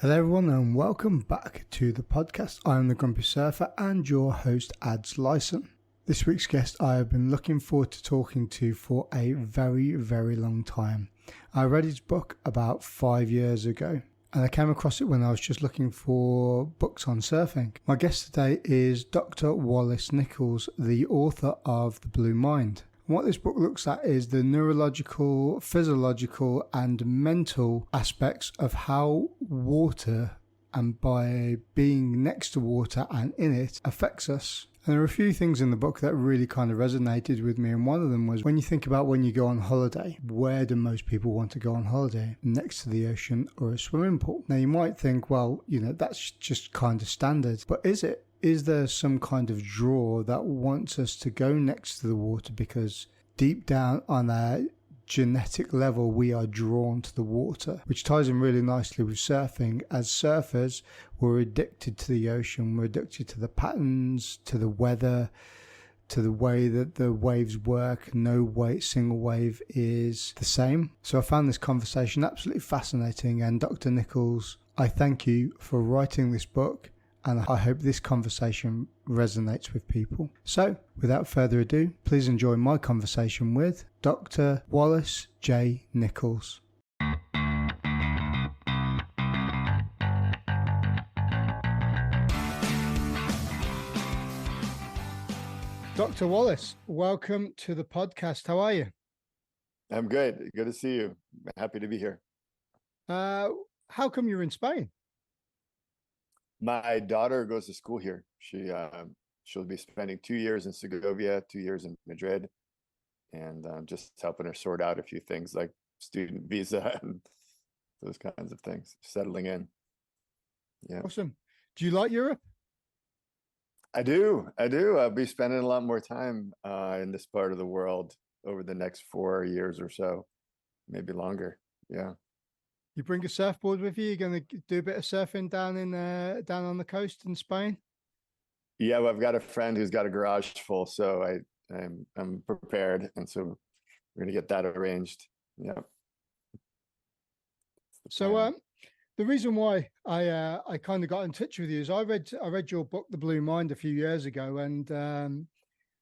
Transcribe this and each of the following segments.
Hello everyone and welcome back to the podcast. I am the Grumpy Surfer and your host Adz Lyson. This week's guest I have been looking forward to talking to for a very long time. I read his book about 5 years ago and I came across it when I was just looking for books on surfing. My guest today is Dr. Wallace Nichols, the author of The Blue Mind. What this book looks at is the neurological, physiological and mental aspects of how water, and by being next to water and in it, affects us. And there are a few things in the book that really kind of resonated with me, and one of them was when you think about when you go on holiday, where do most people want to go on holiday? Next to the ocean or a swimming pool? Now you might think, well, that's just kind of standard, but is it? Is there some kind of draw that wants us to go next to the water because deep down on a genetic level we are drawn to the water, which ties in really nicely with surfing. As surfers, we're addicted to the ocean, we're addicted to the patterns, to the weather, to the way that the waves work. No single wave is the same. So I found this conversation absolutely fascinating, and Dr. Nichols, I thank you for writing this book. And I hope this conversation resonates with people. So, without further ado, please enjoy my conversation with Dr. Wallace J Nichols. Dr. Wallace, welcome to the podcast. How are you? I'm good. Good to see you. Happy to be here. How come you're in Spain? My daughter goes to school here. She'll be spending 2 years in Segovia, 2 years in Madrid, and just helping her sort out a few things like student visa and those kinds of things, settling in. Yeah. Awesome. Do you like Europe? I do. I'll be spending a lot more time in this part of the world over the next 4 years or so, maybe longer. Yeah. You bring a surfboard with you? You're going to do a bit of surfing down on the coast in Spain? Yeah, well, I've got a friend who's got a garage full, so I'm prepared, and so we're going to get that arranged. Yeah. So the reason why I kind of got in touch with you is I read your book The Blue Mind a few years ago, and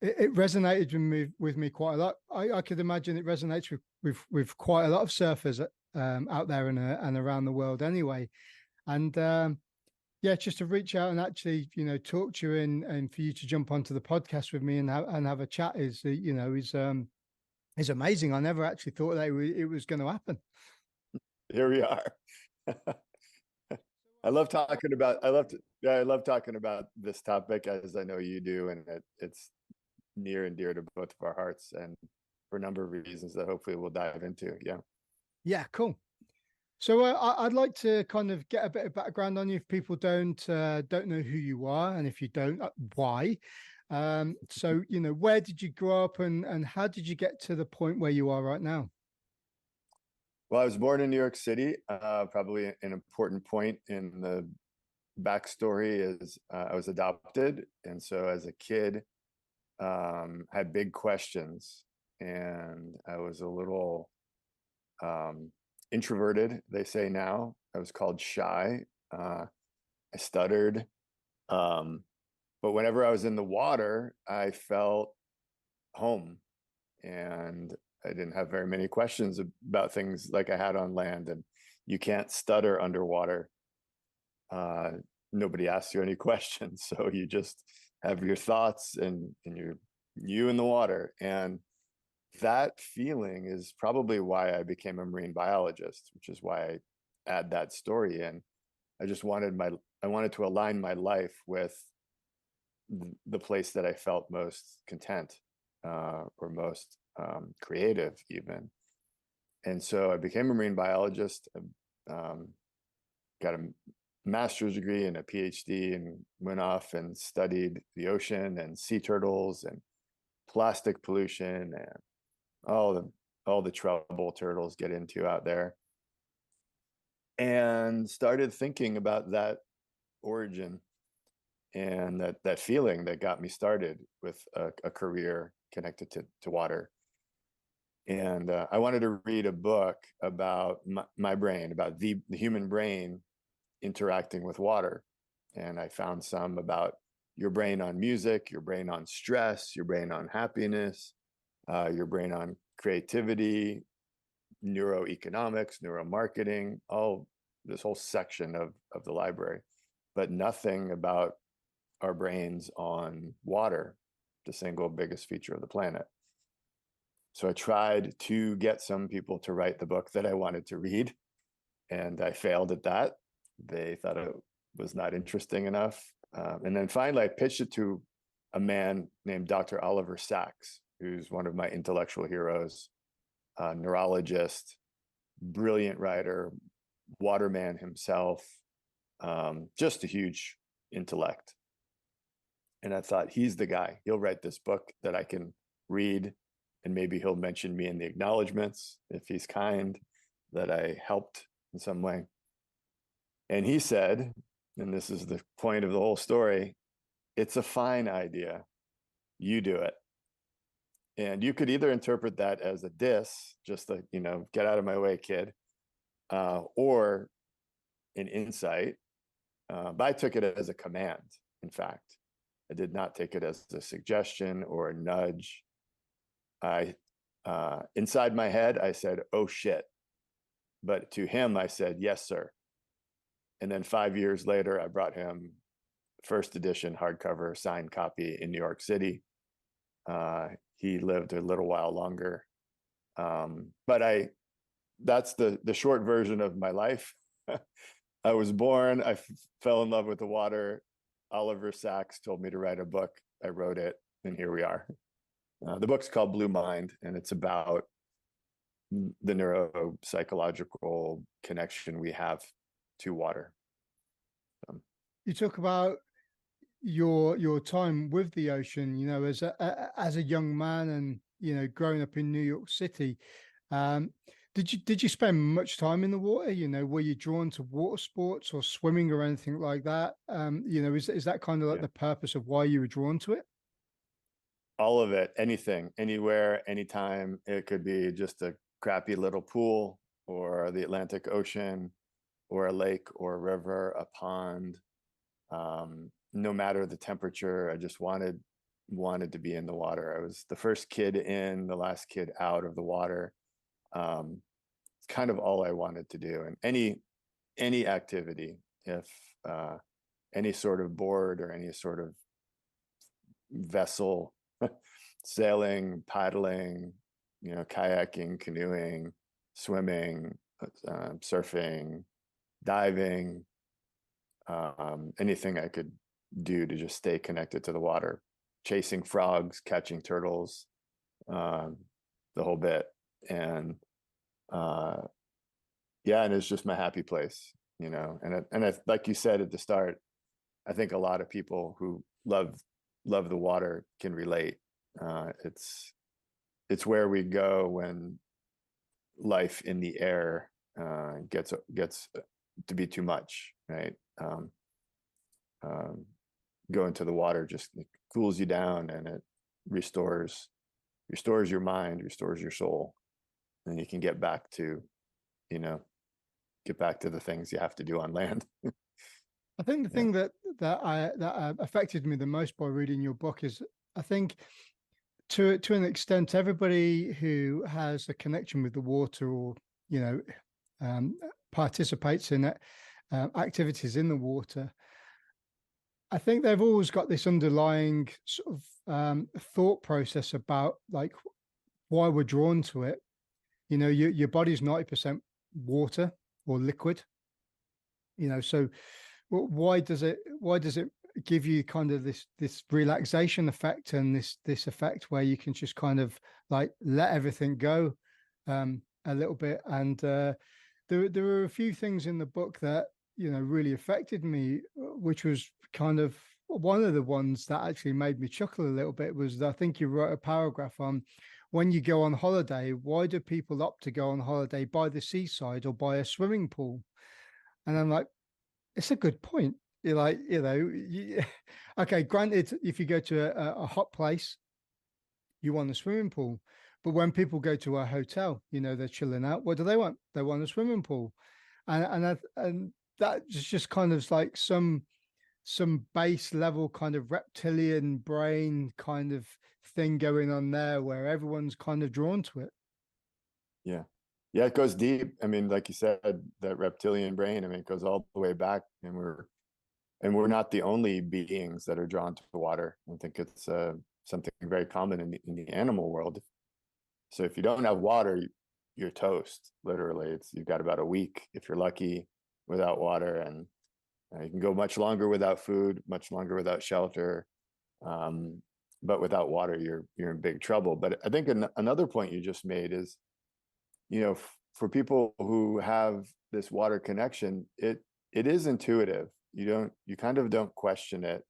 it resonated with me quite a lot. I could imagine it resonates with quite a lot of surfers out there and around the world anyway. And just to reach out and actually talk to you and for you to jump onto the podcast with me and have a chat is amazing. I never actually thought that it was going to happen. Here we are. I love talking about this topic, as I know you do, and it's near and dear to both of our hearts, and for a number of reasons that hopefully we'll dive into. Yeah, cool. So I'd like to kind of get a bit of background on you if people don't know who you are, and if you don't, why. So where did you grow up, and how did you get to the point where you are right now? Well, I was born in New York City. Probably an important point in the backstory is I was adopted, and so as a kid, had big questions, and I was a little introverted, they say now. I was called shy. I stuttered. But whenever I was in the water, I felt home, and I didn't have very many questions about things like I had on land. And you can't stutter underwater. Nobody asks you any questions, so you just have your thoughts and you in the water. And that feeling is probably why I became a marine biologist, which is why I add that story in. I wanted to align my life with the place that I felt most content, or most creative even. And so I became a marine biologist. Got a master's degree and a PhD, and went off and studied the ocean and sea turtles and plastic pollution and all the trouble turtles get into out there, and started thinking about that origin and that feeling that got me started with a career connected to water. And I wanted to read a book about my brain, about the human brain, interacting with water. And I found some about your brain on music, your brain on stress, your brain on happiness, your brain on creativity, neuroeconomics, neuromarketing, all this whole section of the library, but nothing about our brains on water, the single biggest feature of the planet. So I tried to get some people to write the book that I wanted to read, and I failed at that. They thought it was not interesting enough. And then finally, I pitched it to a man named Dr. Oliver Sacks, who's one of my intellectual heroes, neurologist, brilliant writer, waterman himself, just a huge intellect. And I thought, he's the guy. He'll write this book that I can read, and maybe he'll mention me in the acknowledgments if he's kind, that I helped in some way. And he said, and this is the point of the whole story, it's a fine idea. You do it. And you could either interpret that as a diss, just like, get out of my way, kid, or an insight. But I took it as a command, in fact. I did not take it as a suggestion or a nudge. Inside my head, I said, oh shit. But to him, I said, yes, sir. And then 5 years later, I brought him first edition hardcover signed copy in New York City. He lived a little while longer. But that's the short version of my life. I was born, I fell in love with the water. Oliver Sacks told me to write a book. I wrote it, and here we are. The book's called Blue Mind, and it's about the neuropsychological connection we have to water. You talk about your time with the ocean, as a young man, and growing up in New York City. Did you spend much time in the water? Were you drawn to water sports or swimming or anything like that? Is that kind of like the purpose of why you were drawn to it? All of it, anything, anywhere, anytime. It could be just a crappy little pool, or the Atlantic Ocean, or a lake or a river, a pond. No matter the temperature, I just wanted to be in the water. I was the first kid in, the last kid out of the water. It's kind of all I wanted to do. And any activity, if any sort of board or any sort of vessel, sailing, paddling, kayaking, canoeing, swimming, surfing, diving, anything I could do to just stay connected to the water, chasing frogs, catching turtles, the whole bit. And and it's just my happy place, and I, like you said at the start, I think a lot of people who love the water can relate. It's where we go when life in the air gets to be too much, right? Going to the water just cools you down, and it restores your mind, restores your soul, and you can get back to the things you have to do on land. I think the thing that affected me the most by reading your book is, I think to an extent, everybody who has a connection with the water, or participates in it, activities in the water, I think they've always got this underlying sort of thought process about like why we're drawn to it. Your body's 90% water or liquid. So why does it give you kind of this relaxation effect, and this effect where you can just kind of like let everything go a little bit? And there were a few things in the book that really affected me, which was kind of one of the ones that actually made me chuckle a little bit. Was, I think you wrote a paragraph on, when you go on holiday, why do people opt to go on holiday by the seaside or by a swimming pool? And I'm like, it's a good point. You're like, okay, granted, if you go to a hot place, you want a swimming pool. But when people go to a hotel, they're chilling out. What do they want? They want a swimming pool. And that's just kind of like some base level kind of reptilian brain kind of thing going on there where everyone's kind of drawn to it. Yeah. Yeah, it goes deep. I mean, like you said, that reptilian brain, I mean, it goes all the way back, and we're not the only beings that are drawn to water. I think it's something very common in the animal world. So if you don't have water, you're toast, literally. You've got about a week, if you're lucky, without water, and you can go much longer without food, much longer without shelter. But without water, you're in big trouble. But I think another point you just made is, for people who have this water connection, it is intuitive. You kind of don't question it,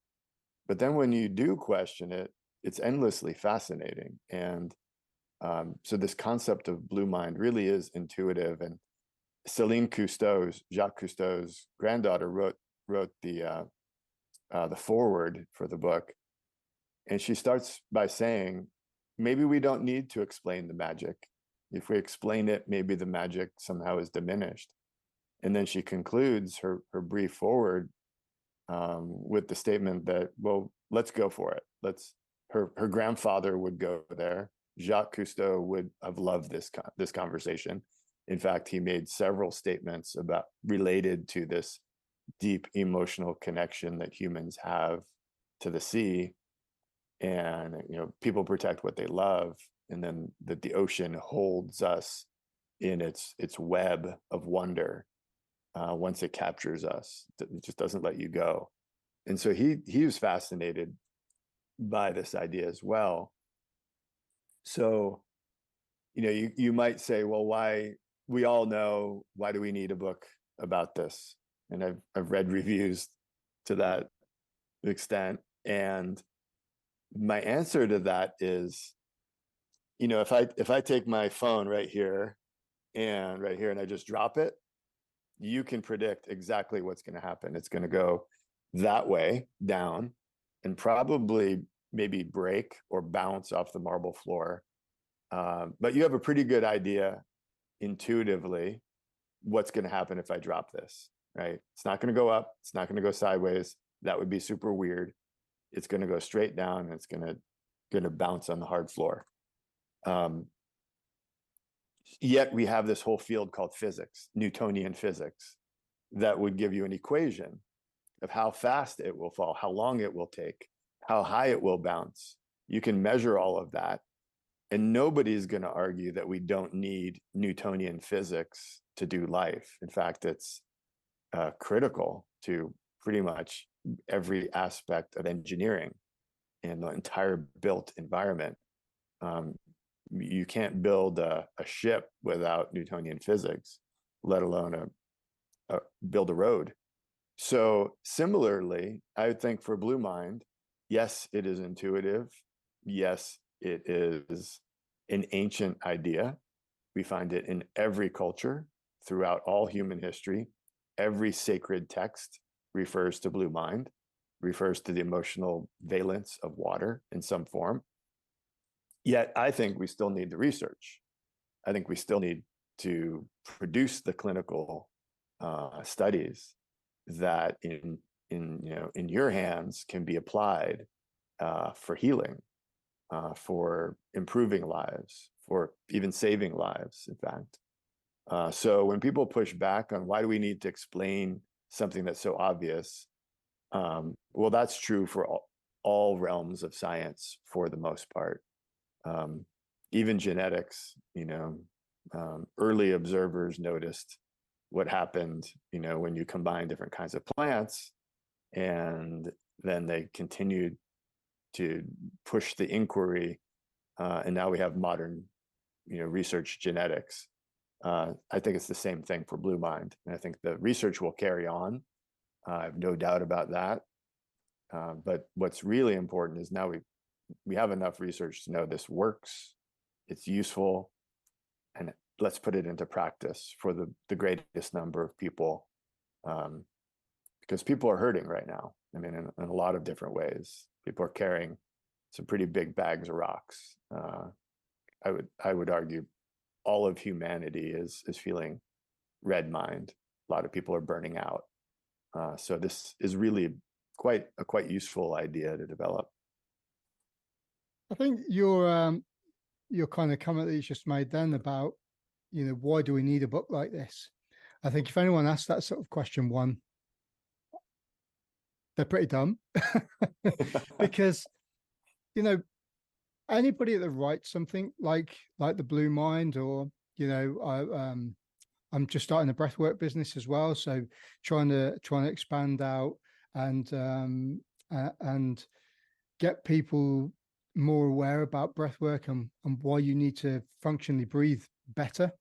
but then when you do question it, it's endlessly fascinating. And so this concept of blue mind really is intuitive. And Céline Cousteau's, Jacques Cousteau's granddaughter wrote the foreword for the book, and she starts by saying, maybe we don't need to explain the magic. If we explain it, maybe the magic somehow is diminished. And then she concludes her brief forward with the statement that, well, let's go for it. Her grandfather would go there. Jacques Cousteau would have loved this conversation. In fact, he made several statements related to this deep emotional connection that humans have to the sea. And, people protect what they love, and then that the ocean holds us in its web of wonder. Once it captures us, it just doesn't let you go. And so he was fascinated by this idea as well. So, you might say, well, why? We all know, why do we need a book about this? And I've read reviews to that extent, and my answer to that is, if I take my phone right here and I just drop it, you can predict exactly what's going to happen. It's going to go that way down, and probably maybe break or bounce off the marble floor. But you have a pretty good idea intuitively what's going to happen if I drop this, right? It's not going to go up. It's not going to go sideways. That would be super weird. It's going to go straight down, and it's going to bounce on the hard floor. Yet we have this whole field called physics, Newtonian physics, that would give you an equation of how fast it will fall, how long it will take, how high it will bounce. You can measure all of that. And nobody's going to argue that we don't need Newtonian physics to do life. In fact, it's critical to pretty much every aspect of engineering and the entire built environment. You can't build a ship without Newtonian physics, let alone build a road. So similarly, I think for Blue Mind, yes, it is intuitive. Yes, it is an ancient idea. We find it in every culture throughout all human history. Every sacred text refers to Blue Mind, refers to the emotional valence of water in some form. Yet I think we still need the research. I think we still need to produce the clinical studies that in your hands can be applied for healing, for improving lives, for even saving lives, in fact. So when people push back on why do we need to explain something that's so obvious, well, that's true for all realms of science for the most part. Even genetics, early observers noticed what happened, when you combine different kinds of plants, and then they continued to push the inquiry, and now we have modern, research genetics. I think it's the same thing for Blue Mind, and I think the research will carry on. I have no doubt about that. But what's really important is now we have enough research to know this works, it's useful, and let's put it into practice for the greatest number of people, because people are hurting right now. I mean, in a lot of different ways. People are carrying some pretty big bags of rocks. I would argue all of humanity is feeling red mind. A lot of people are burning out. So this is really quite useful idea to develop. I think your kind of comment that you just made then about, why do we need a book like this? I think if anyone asks that sort of question, one, they're pretty dumb. Because, you know, anybody that writes something like the Blue Mind, or, I'm just starting a breathwork business as well, so trying to expand out and get people more aware about breathwork and why you need to functionally breathe better.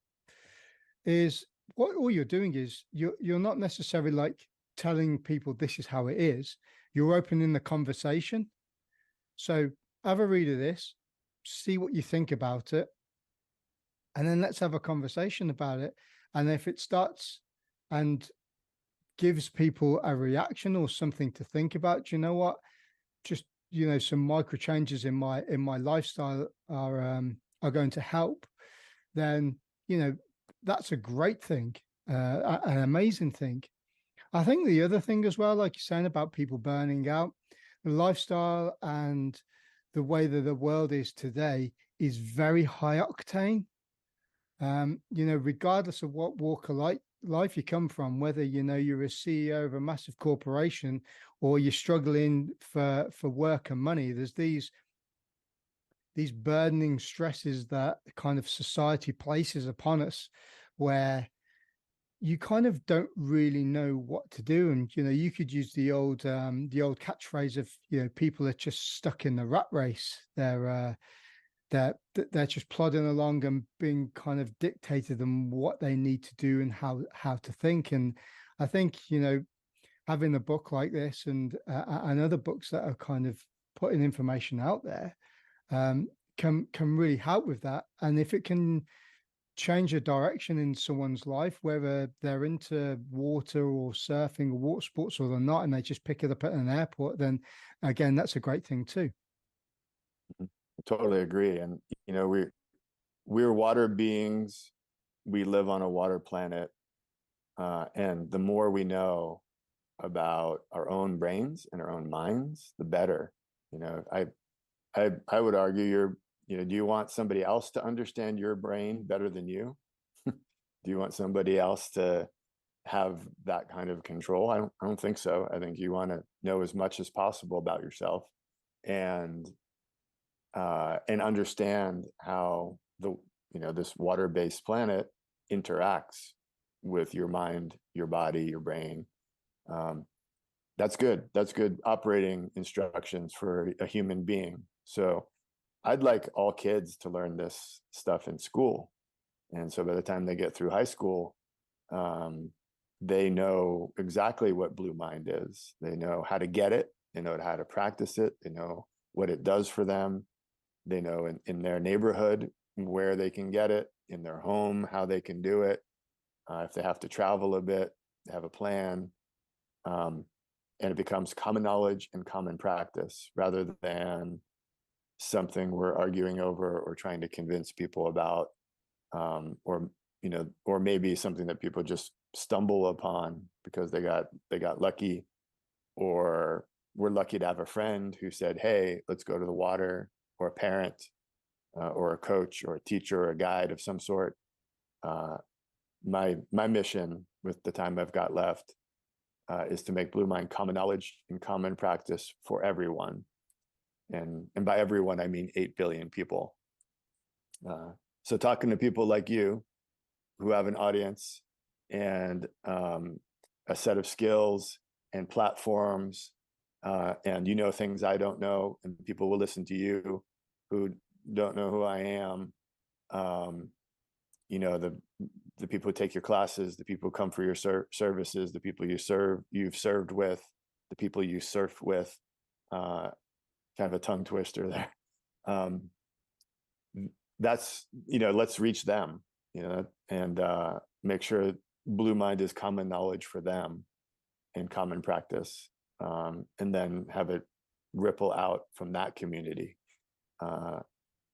Is what all you're doing is you're not necessarily like telling people this is how it is. You're opening the conversation. So have a read of this, see what you think about it, and then let's have a conversation about it. And if it starts and gives people a reaction or something to think about, you know what? Just, some micro changes in my lifestyle are going to help. Then, that's a great thing, an amazing thing. I think the other thing as well, like you're saying about people burning out, the lifestyle and the way that the world is today is very high octane. Regardless of what walk of life you come from, whether you're a CEO of a massive corporation or you're struggling for work and money, there's these burdening stresses that kind of society places upon us, where you kind of don't really know what to do. And you could use the old catchphrase of, people are just stuck in the rat race. They're just plodding along and being kind of dictated on what they need to do and how to think. And I think, having a book like this and other books that are kind of putting information out there can really help with that. And if it can change a direction in someone's life, whether they're into water or surfing or water sports or they're not, and they just pick it up at an airport, then again, that's a great thing too. I totally agree. And we're water beings. We live on a water planet, and the more we know about our own brains and our own minds, the better. I would argue do you want somebody else to understand your brain better than you? Do you want somebody else to have that kind of control? I don't think so. I think you want to know as much as possible about yourself and understand how this water-based planet interacts with your mind, your body, your brain. That's good. That's good operating instructions for a human being. So I'd like all kids to learn this stuff in school. And so by the time they get through high school, they know exactly what Blue Mind is. They know how to get it. They know how to practice it. They know what it does for them. They know in their neighborhood where they can get it, in their home, how they can do it. If they have to travel a bit, they have a plan. And it becomes common knowledge and common practice rather than something we're arguing over or trying to convince people about, or maybe something that people just stumble upon because they got lucky, or we're lucky to have a friend who said, hey, let's go to the water, or a parent, or a coach or a teacher or a guide of some sort. My mission with the time I've got left is to make Blue Mind common knowledge and common practice for everyone. And by everyone, I mean 8 billion people. So talking to people like you who have an audience and a set of skills and platforms, and things I don't know, and people will listen to you who don't know who I am. The people who take your classes, the people who come for your services, the people you've served with, the people you surf with, kind of a tongue twister there. That's, let's reach them, and make sure Blue Mind is common knowledge for them and common practice, and then have it ripple out from that community.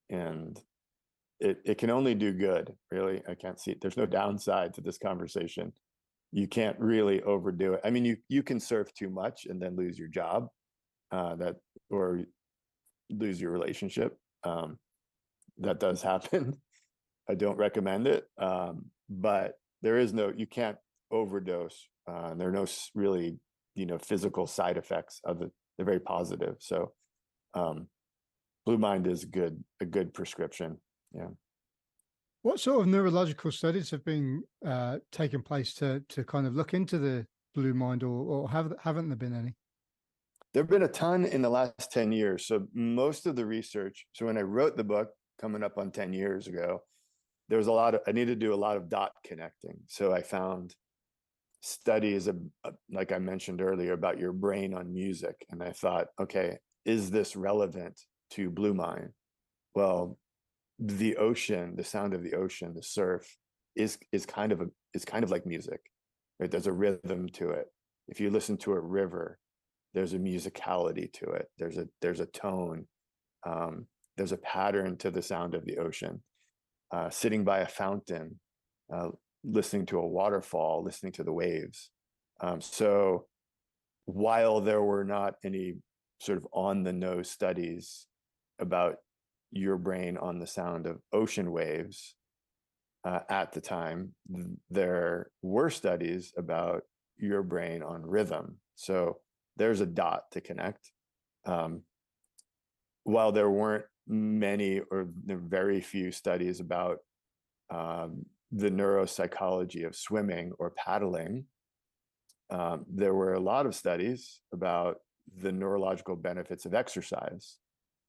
And it can only do good, really. I can't see, there's no downside to this conversation. you can't really overdo it. I mean, you can surf too much and then lose your job, or lose your relationship. That does happen. I don't recommend it. But you can't overdose. There are no really, physical side effects of it. They're very positive. So, Blue Mind is a good prescription. Yeah. What sort of neurological studies have been taking place to kind of look into the blue mind, or haven't there been any? There have been a ton in the last 10 years. So most of the research, so when I wrote the book coming up on 10 years ago, there was I needed to do a lot of dot connecting. So I found studies like I mentioned earlier, about your brain on music. And I thought, okay, is this relevant to Blue Mind? Well, the ocean, the sound of the ocean, the surf is kind of like music, right? There's a rhythm to it. If you listen to a river, there's a musicality to it. There's a tone. There's a pattern to the sound of the ocean. Sitting by a fountain, listening to a waterfall, listening to the waves. So while there were not any sort of on the nose studies about your brain on the sound of ocean waves at the time, there were studies about your brain on rhythm. So there's a dot to connect. While there weren't many or very few studies about the neuropsychology of swimming or paddling, there were a lot of studies about the neurological benefits of exercise.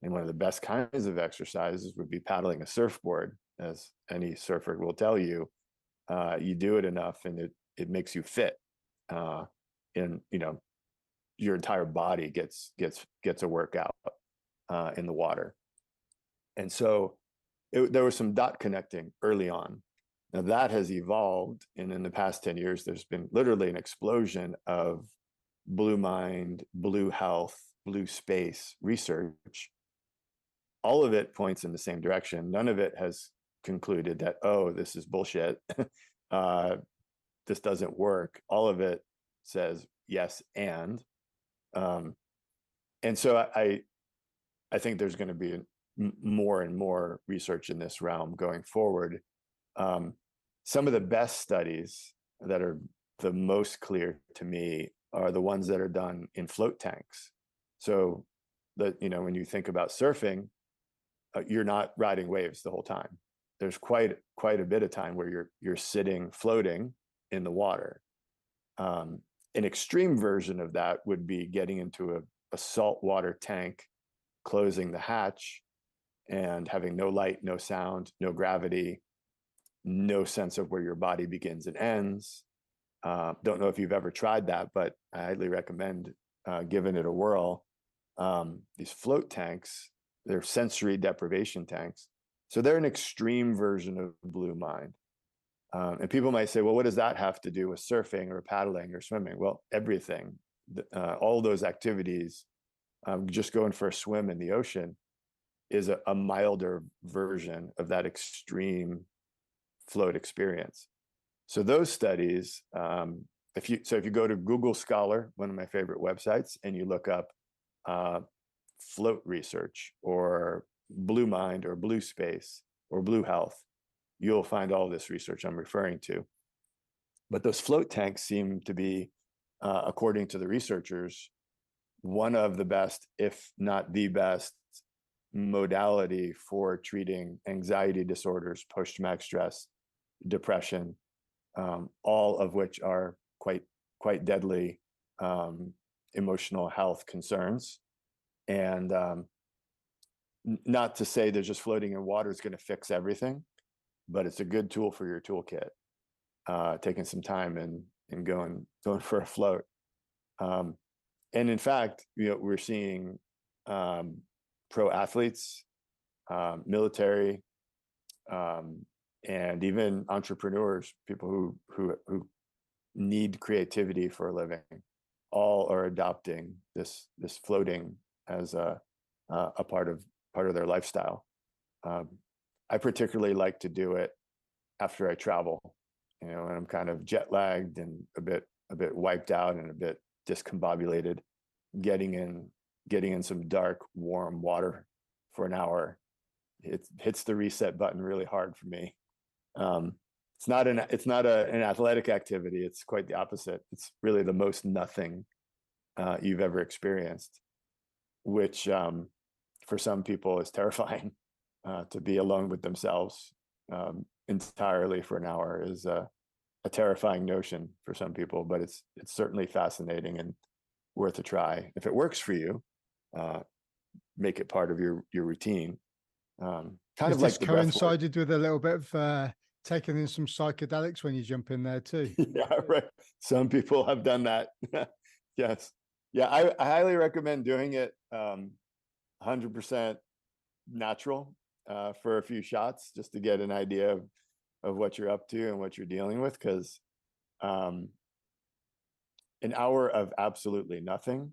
And one of the best kinds of exercises would be paddling a surfboard. As any surfer will tell you, you do it enough and it makes you fit. And your entire body gets a workout in the water. And so there was some dot connecting early on. Now that has evolved, and in the past 10 years, there's been literally an explosion of blue mind, blue health, blue space research. All of it points in the same direction. None of it has concluded that, oh, this is bullshit. This doesn't work. All of it says yes, and so I think there's going to be more and more research in this realm going forward. Some of the best studies that are the most clear to me are the ones that are done in float tanks. So that, when you think about surfing, you're not riding waves the whole time. There's quite a bit of time where you're sitting, floating in the water. An extreme version of that would be getting into a saltwater tank, closing the hatch, and having no light, no sound, no gravity, no sense of where your body begins and ends. Don't know if you've ever tried that, but I highly recommend giving it a whirl. These float tanks, they're sensory deprivation tanks. So they're an extreme version of Blue Mind. And people might say, well, what does that have to do with surfing or paddling or swimming? Well, everything. All those activities, just going for a swim in the ocean, is a milder version of that extreme float experience. So those studies, if you go to Google Scholar, one of my favorite websites, and you look up float research or Blue Mind or Blue Space or Blue Health, you'll find all this research I'm referring to. But those float tanks seem to be, according to the researchers, one of the best, if not the best, modality for treating anxiety disorders, post-traumatic stress, depression, all of which are quite deadly emotional health concerns. And not to say that just floating in water is going to fix everything, but it's a good tool for your toolkit. Taking some time and going for a float. And in fact, we're seeing pro athletes, military, and even entrepreneurs, people who need creativity for a living, all are adopting this floating as a part of their lifestyle. I particularly like to do it after I travel, and I'm kind of jet lagged and a bit wiped out and a bit discombobulated, getting in some dark, warm water for an hour, it hits the reset button really hard for me. It's not an athletic activity. It's quite the opposite. It's really the most nothing you've ever experienced, which for some people is terrifying. To be alone with themselves entirely for an hour is a terrifying notion for some people, but it's certainly fascinating and worth a try. If it works for you, make it part of your routine. Kind Has of this like the breath work. coincided with a little bit of taking in some psychedelics when you jump in there too? Yeah, right. Some people have done that. Yes. Yeah, I highly recommend doing it 100% natural for a few shots, just to get an idea of what you're up to and what you're dealing with, because an hour of absolutely nothing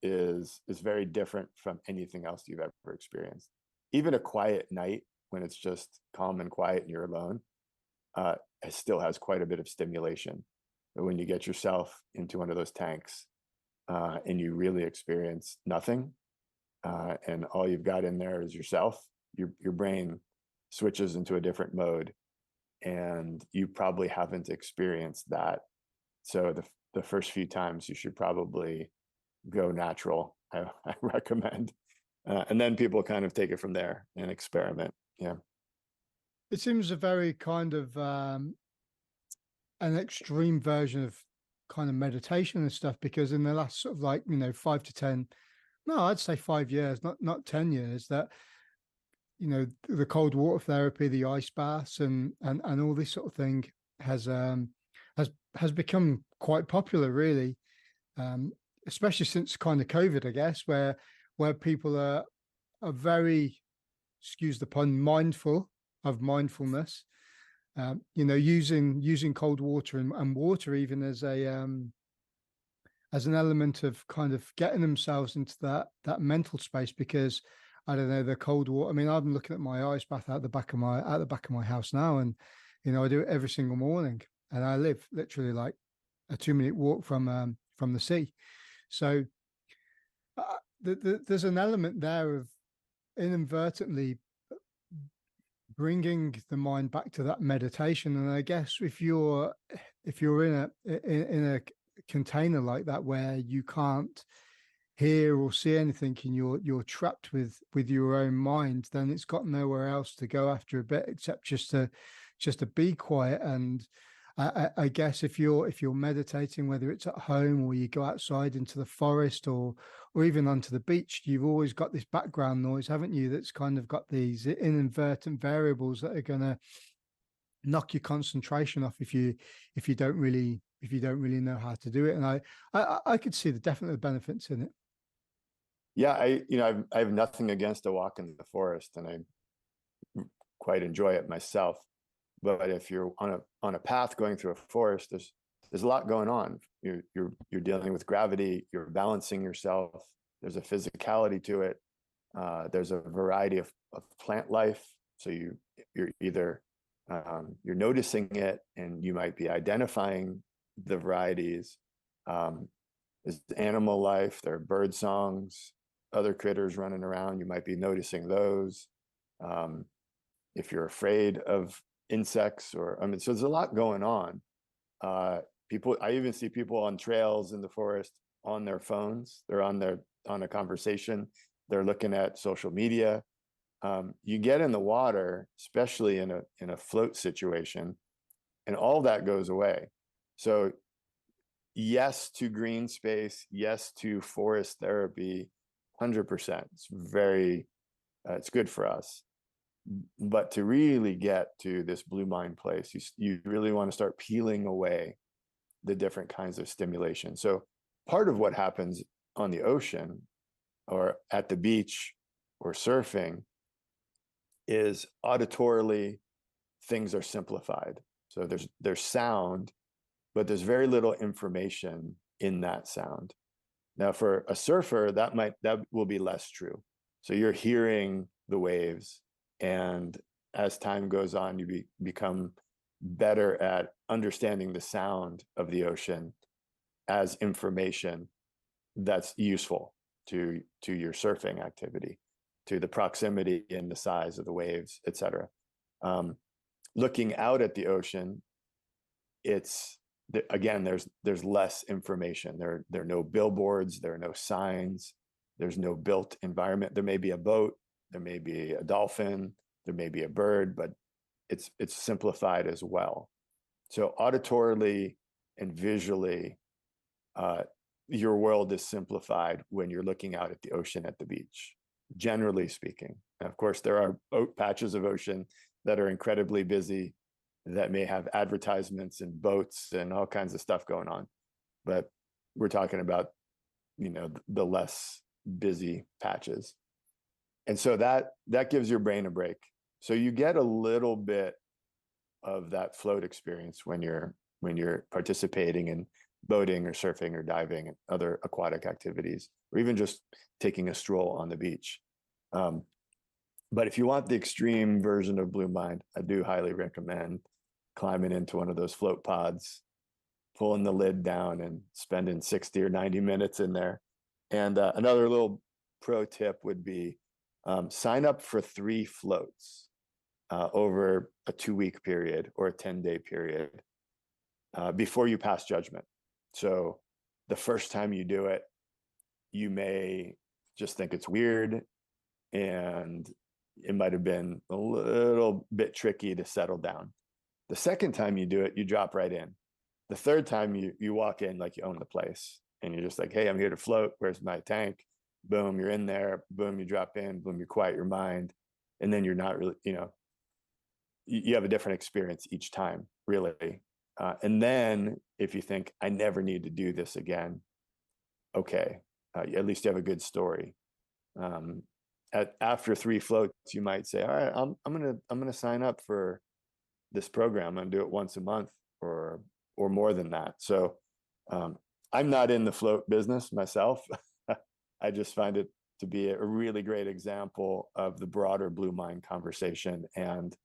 is very different from anything else you've ever experienced. Even a quiet night when it's just calm and quiet and you're alone, it still has quite a bit of stimulation. But when you get yourself into one of those tanks and you really experience nothing, and all you've got in there is yourself, your brain switches into a different mode, and you probably haven't experienced that. So the first few times you should probably go natural. I recommend, and then people kind of take it from there and experiment. Yeah. It seems a very kind of an extreme version of kind of meditation and stuff, because in the last sort of 5 to 10, no, I'd say 5 years, not 10 years, that the cold water therapy, the ice baths, and all this sort of thing has become quite popular, really, especially since kind of COVID, I guess, where people are very, excuse the pun, mindful of mindfulness. Using cold water and water even as an element of kind of getting themselves into that mental space, because I don't know, the cold water. I mean, I'm looking at my ice bath out the back of my house now, and I do it every single morning, and I live literally like a 2-minute walk from the sea. So there's an element there of inadvertently bringing the mind back to that meditation. And I guess if you're in a container like that, where you can't hear or see anything, and you're trapped with your own mind, then it's got nowhere else to go after a bit except just to be quiet. And I guess if you're meditating, whether it's at home or you go outside into the forest or even onto the beach, you've always got this background noise, haven't you? That's kind of got these inadvertent variables that are going to knock your concentration off if you don't really know how to do it. And I could see definitely the benefits in it. Yeah, I have nothing against a walk in the forest, and I quite enjoy it myself. But if you're on a path going through a forest, there's a lot going on. You're dealing with gravity. You're balancing yourself. There's a physicality to it. There's a variety of plant life. So you're either you're noticing it, and you might be identifying the varieties. There's animal life. There are bird songs, other critters running around. You might be noticing those. If you're afraid of insects, so there's a lot going on. I even see people on trails in the forest on their phones. They're on a conversation. They're looking at social media. You get in the water, especially in a float situation, and all that goes away. So yes to green space, yes to forest therapy, 100%. It's good for us. But to really get to this blue mind place, you really want to start peeling away the different kinds of stimulation. So part of what happens on the ocean or at the beach or surfing is auditorily things are simplified. So there's sound, but there's very little information in that sound. Now for a surfer, that will be less true. So you're hearing the waves, and as time goes on, you become better at understanding the sound of the ocean as information that's useful to your surfing activity, to the proximity and the size of the waves, etc. Looking out at the ocean, it's again, there's less information. There are no billboards, there are no signs, there's no built environment. There may be a boat, there may be a dolphin, there may be a bird, but it's simplified as well. So auditorily and visually, your world is simplified when you're looking out at the ocean at the beach, generally speaking. And of course, there are patches of ocean that are incredibly busy, that may have advertisements and boats and all kinds of stuff going on. But we're talking about, the less busy patches. And so that gives your brain a break. So you get a little bit of that float experience when you're participating in boating or surfing or diving and other aquatic activities, or even just taking a stroll on the beach. But if you want the extreme version of Blue Mind, I do highly recommend climbing into one of those float pods, pulling the lid down and spending 60 or 90 minutes in there. And another little pro tip would be sign up for 3 floats over a 2-week period or a 10-day period before you pass judgment. So the first time you do it, you may just think it's weird, and it might have been a little bit tricky to settle down. The second time you do it, you drop right in. The third time you walk in like you own the place, and you're just like, hey, I'm here to float. Where's my tank? Boom, you're in there. Boom, you drop in. Boom, you quiet your mind. And then you're not really, you have a different experience each time, really. And then if you think, I never need to do this again, okay, at least you have a good story. After 3 floats, you might say, all right, I'm gonna sign up for this program. I'm gonna do it once a month or more than that. So I'm not in the float business myself. I just find it to be a really great example of the broader Blue Mind conversation. And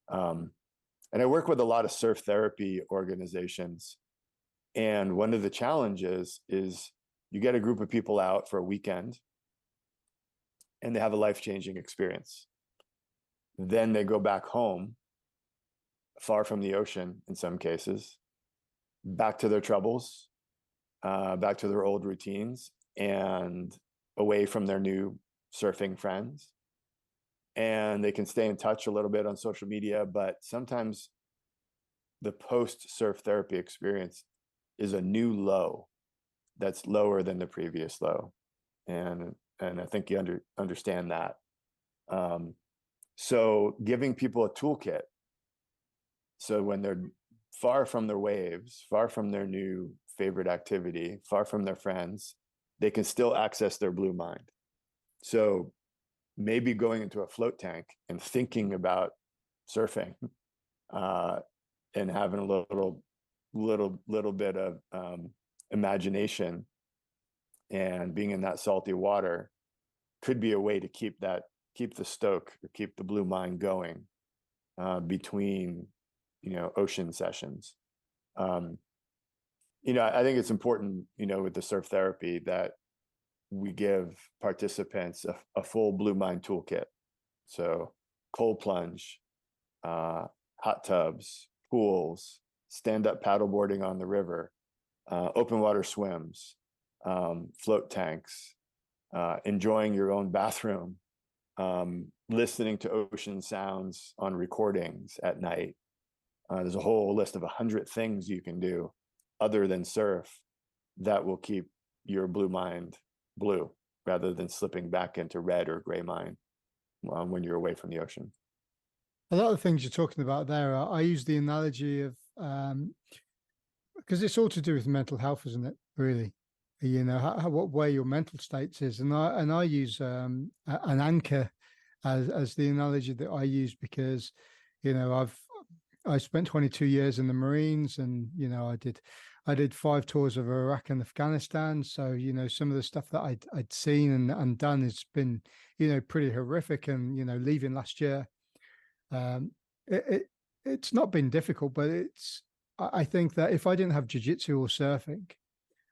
I work with a lot of surf therapy organizations. And one of the challenges is you get a group of people out for a weekend and they have a life-changing experience. Then they go back home, far from the ocean in some cases, back to their troubles, back to their old routines, and away from their new surfing friends. And they can stay in touch a little bit on social media, but sometimes the post-surf therapy experience is a new low that's lower than the previous low. And I think you understand that. So giving people a toolkit, so when they're far from their waves, far from their new favorite activity, far from their friends, they can still access their Blue Mind. So maybe going into a float tank and thinking about surfing and having a little bit of imagination and being in that salty water could be a way to keep the stoke or keep the Blue Mind going between ocean sessions. I think it's important with the surf therapy that we give participants a full Blue Mind toolkit. So cold plunge, hot tubs, pools, stand-up paddleboarding on the river, open water swims, float tanks, enjoying your own bathroom, listening to ocean sounds on recordings at night. There's a whole list of 100 things you can do other than surf that will keep your Blue Mind blue rather than slipping back into red or gray mind when you're away from the ocean. A lot of the things you're talking about there, I use the analogy of, because it's all to do with mental health, isn't it? Really, what way your mental state is, and I use an anchor as the analogy that I use, because I spent 22 years in the Marines, and I did 5 tours of Iraq and Afghanistan. So some of the stuff that I'd seen and done has been pretty horrific. And leaving last year, it's not been difficult, but I think that if I didn't have jiu-jitsu or surfing,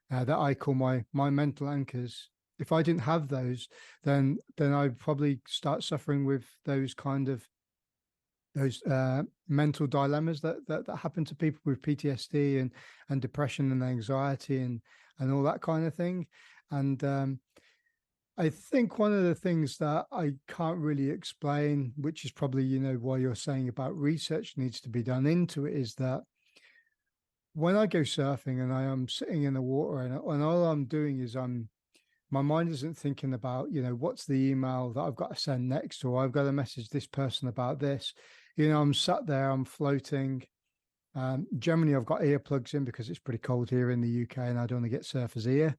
that I call my mental anchors, if I didn't have those, then I'd probably start suffering with those kind of those mental dilemmas that happen to people with PTSD and depression and anxiety and all that kind of thing. And I think one of the things that I can't really explain, which is probably, why you're saying about research needs to be done into it, is that when I go surfing and I am sitting in the water and all I'm doing is my mind isn't thinking about, what's the email that I've got to send next, or I've got to message this person about this. I'm sat there, I'm floating. Generally, I've got earplugs in because it's pretty cold here in the UK and I don't want to get surfer's ear.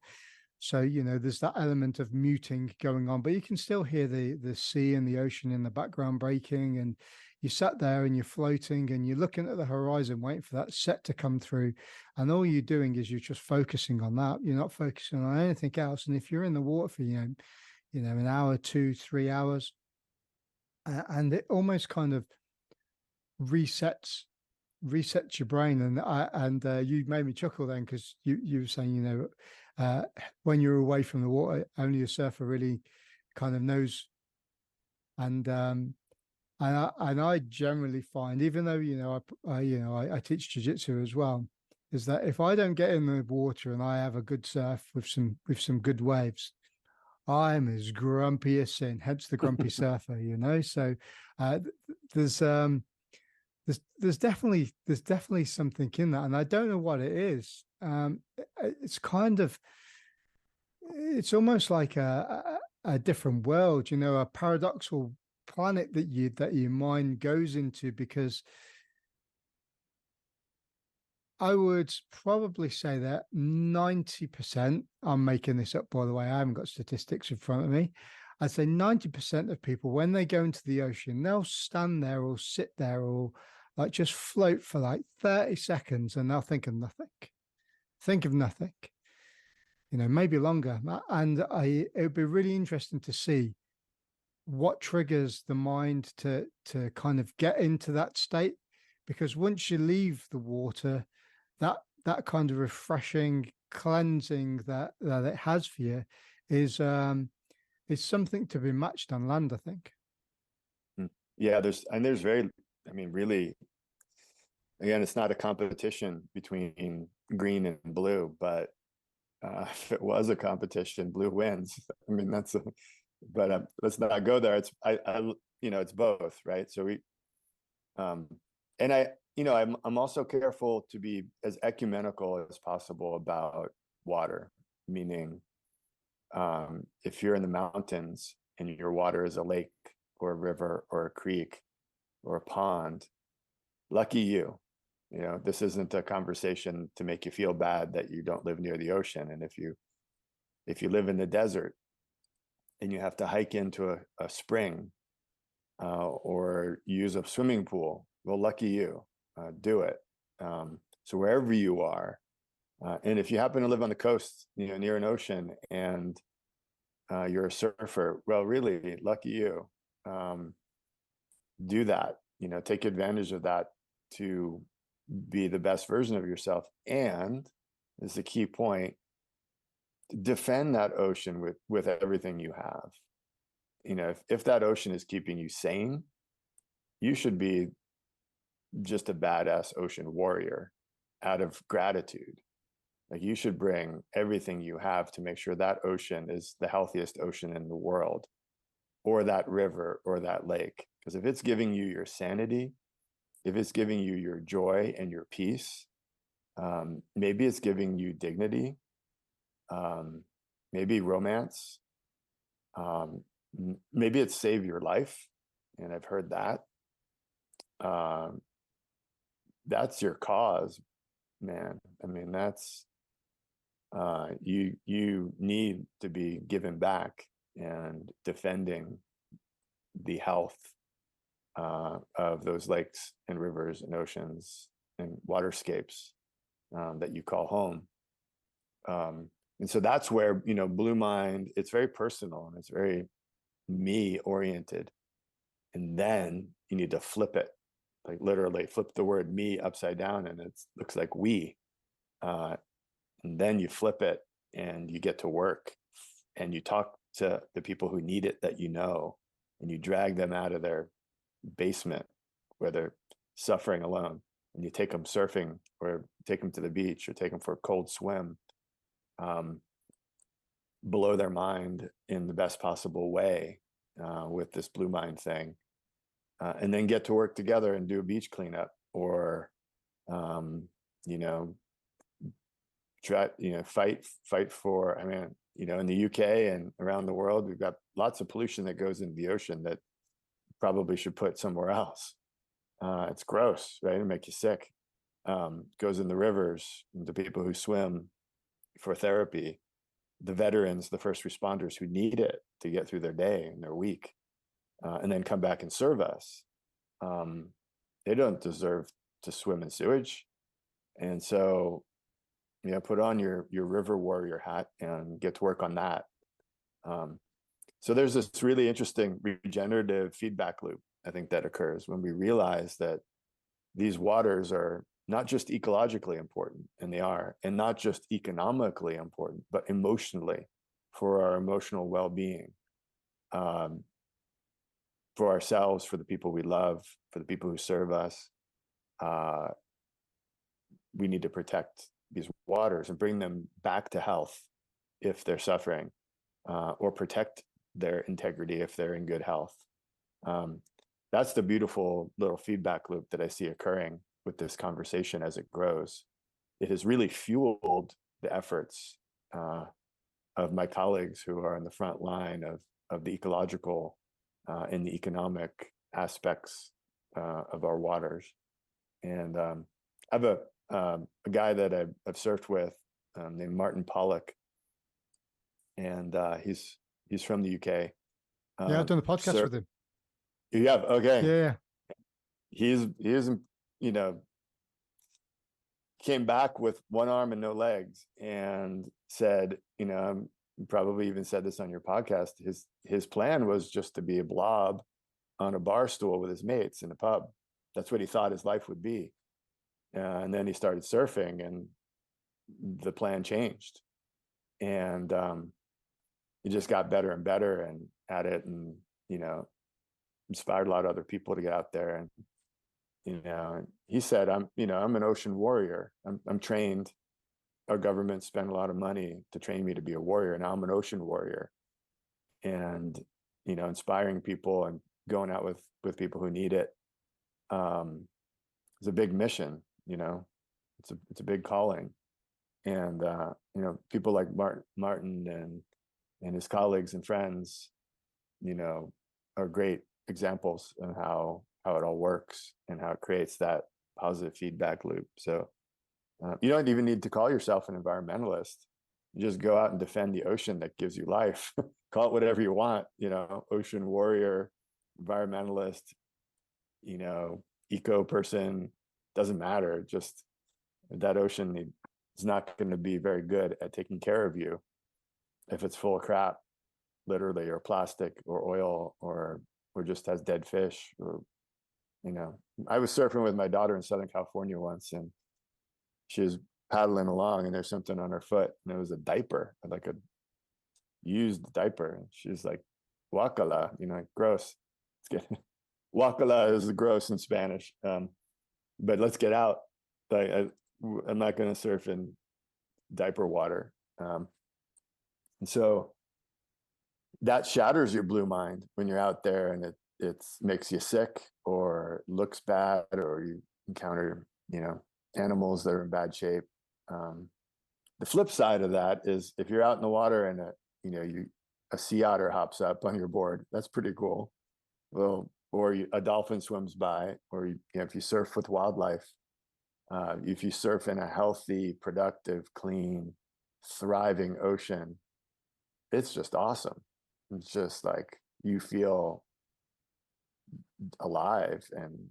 So, there's that element of muting going on, but you can still hear the sea and the ocean in the background breaking. And you sat there and you're floating and you're looking at the horizon, waiting for that set to come through. And all you're doing is you're just focusing on that. You're not focusing on anything else. And if you're in the water for, an hour, 2, 3 hours, and it almost kind of resets your brain. And you made me chuckle then because you were saying, when you're away from the water, only a surfer really kind of knows. And I generally find, even though I teach jiu-jitsu as well, is that if I don't get in the water and I have a good surf with some good waves, I'm as grumpy as sin. Hence the grumpy surfer, So there's there's definitely something in that, and I don't know what it is. It's kind of, it's almost like a different world, a paradoxical planet that your mind goes into, because I would probably say that 90%, I'm making this up, by the way, I haven't got statistics in front of me. I'd say 90% of people, when they go into the ocean, they'll stand there or sit there or like just float for like 30 seconds and they'll think of nothing, maybe longer. And it would be really interesting to see what triggers the mind to kind of get into that state, because once you leave the water, that kind of refreshing cleansing that it has for you is something to be matched on land, I think. Yeah, there's really, again, it's not a competition between green and blue, but if it was a competition, blue wins. I mean, but let's not go there. It's both, right? So I'm also careful to be as ecumenical as possible about water, meaning if you're in the mountains and your water is a lake or a river or a creek or a pond, lucky you. This isn't a conversation to make you feel bad that you don't live near the ocean. And if you live in the desert and you have to hike into a spring or use a swimming pool, well, lucky you. Do it. So wherever you are, and if you happen to live on the coast, near an ocean, and you're a surfer, well, really lucky you. Do that. Take advantage of that to be the best version of yourself. And this is a key point: defend that ocean with everything you have. If that ocean is keeping you sane, you should be just a badass ocean warrior out of gratitude. Like, you should bring everything you have to make sure that ocean is the healthiest ocean in the world, or that river or that lake. Because if it's giving you your sanity, if it's giving you your joy and your peace, maybe it's giving you dignity, maybe romance, maybe it's saved your life. And I've heard that. That's your cause, man. I mean, that's you need to be giving back and defending the health of those lakes and rivers and oceans and waterscapes that you call home. And so that's where, Blue Mind, it's very personal and it's very me oriented. And then you need to flip it like literally flip the word me upside down and it looks like we. And then you flip it and you get to work and you talk to the people who need it that you know, and you drag them out of their basement where they're suffering alone, and you take them surfing or take them to the beach or take them for a cold swim, blow their mind in the best possible way with this blue mind thing, and then get to work together and do a beach cleanup or you know try fight for, I mean, in the UK and around the world, we've got lots of pollution that goes into the ocean that probably should put somewhere else. It's gross, right? It'll make you sick. Goes in the rivers, the people who swim for therapy, the veterans, the first responders who need it to get through their day and their week, and then come back and serve us. They don't deserve to swim in sewage. And so, put on your river warrior hat and get to work on that. So there's this really interesting regenerative feedback loop, I think, that occurs when we realize that these waters are not just ecologically important, and they are, and not just economically important, but emotionally, for our emotional well-being, for ourselves, for the people we love, for the people who serve us. We need to protect these waters and bring them back to health if they're suffering, or protect their integrity if they're in good health. That's the beautiful little feedback loop that I see occurring with this conversation as it grows. It has really fueled the efforts of my colleagues who are in the front line of the ecological and the economic aspects of our waters. And I have a guy that I've surfed with named Martin Pollock, and he's from the UK. Yeah, I've done a podcast with him. You have? Okay. Yeah. He's came back with one arm and no legs, and said, probably even said this on your podcast, his plan was just to be a blob on a bar stool with his mates in a pub. That's what he thought his life would be. And then he started surfing, and the plan changed. And he just got better and better and at it, and inspired a lot of other people to get out there. And he said, I'm an ocean warrior. I'm trained. Our government spent a lot of money to train me to be a warrior. Now I'm an ocean warrior, and inspiring people and going out with people who need it. It's a big mission. It's a big calling. And people like Martin and his colleagues and friends, are great examples of how it all works and how it creates that positive feedback loop. So you don't even need to call yourself an environmentalist. You just go out and defend the ocean that gives you life. Call it whatever you want, ocean warrior, environmentalist, eco person, doesn't matter. Just that ocean is not going to be very good at taking care of you if it's full of crap, literally, or plastic or oil, or just has dead fish. Or I was surfing with my daughter in Southern California once, and she was paddling along, and there's something on her foot, and it was a diaper, like a used diaper. And she's like, "Guacala," gross. Let's get Guacala is gross in Spanish, but let's get out. Like, I'm not going to surf in diaper water. And so that shatters your blue mind when you're out there, and it makes you sick or looks bad, or you encounter, animals that are in bad shape. The flip side of that is if you're out in the water and a sea otter hops up on your board, that's pretty cool. Well, or a dolphin swims by, or if you surf with wildlife, if you surf in a healthy, productive, clean, thriving ocean, it's just awesome. It's just like you feel alive, and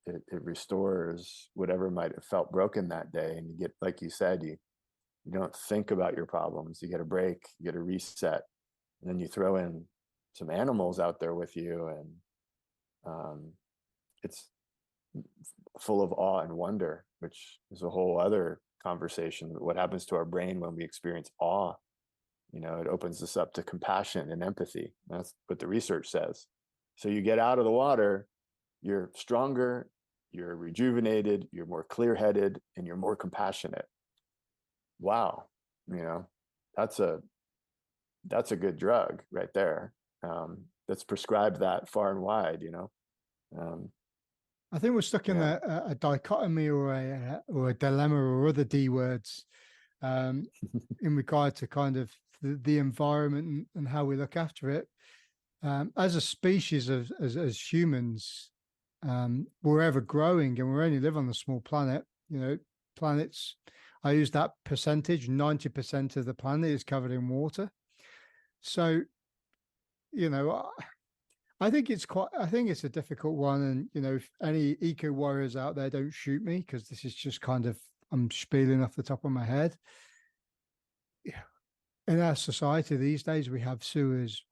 it restores whatever might have felt broken that day. And you get, like you said, you don't think about your problems. You get a break, you get a reset, and then you throw in some animals out there with you, and It's full of awe and wonder, which is a whole other conversation. What happens to our brain when we experience awe? It opens us up to compassion and empathy. That's what the research says. So you get out of the water, you're stronger, you're rejuvenated, you're more clear-headed, and you're more compassionate. Wow. That's a good drug right there. That's prescribed that far and wide. I think we're stuck in a dichotomy or a dilemma or other D words in regard to kind of the environment and how we look after it. As a species, as humans, we're ever growing, and we only live on a small planet. Planets. I use that percentage. 90% of the planet is covered in water. So, I think it's a difficult one. And, if any eco warriors out there, don't shoot me, because this is just kind of, I'm spieling off the top of my head. In our society these days, we have sewers,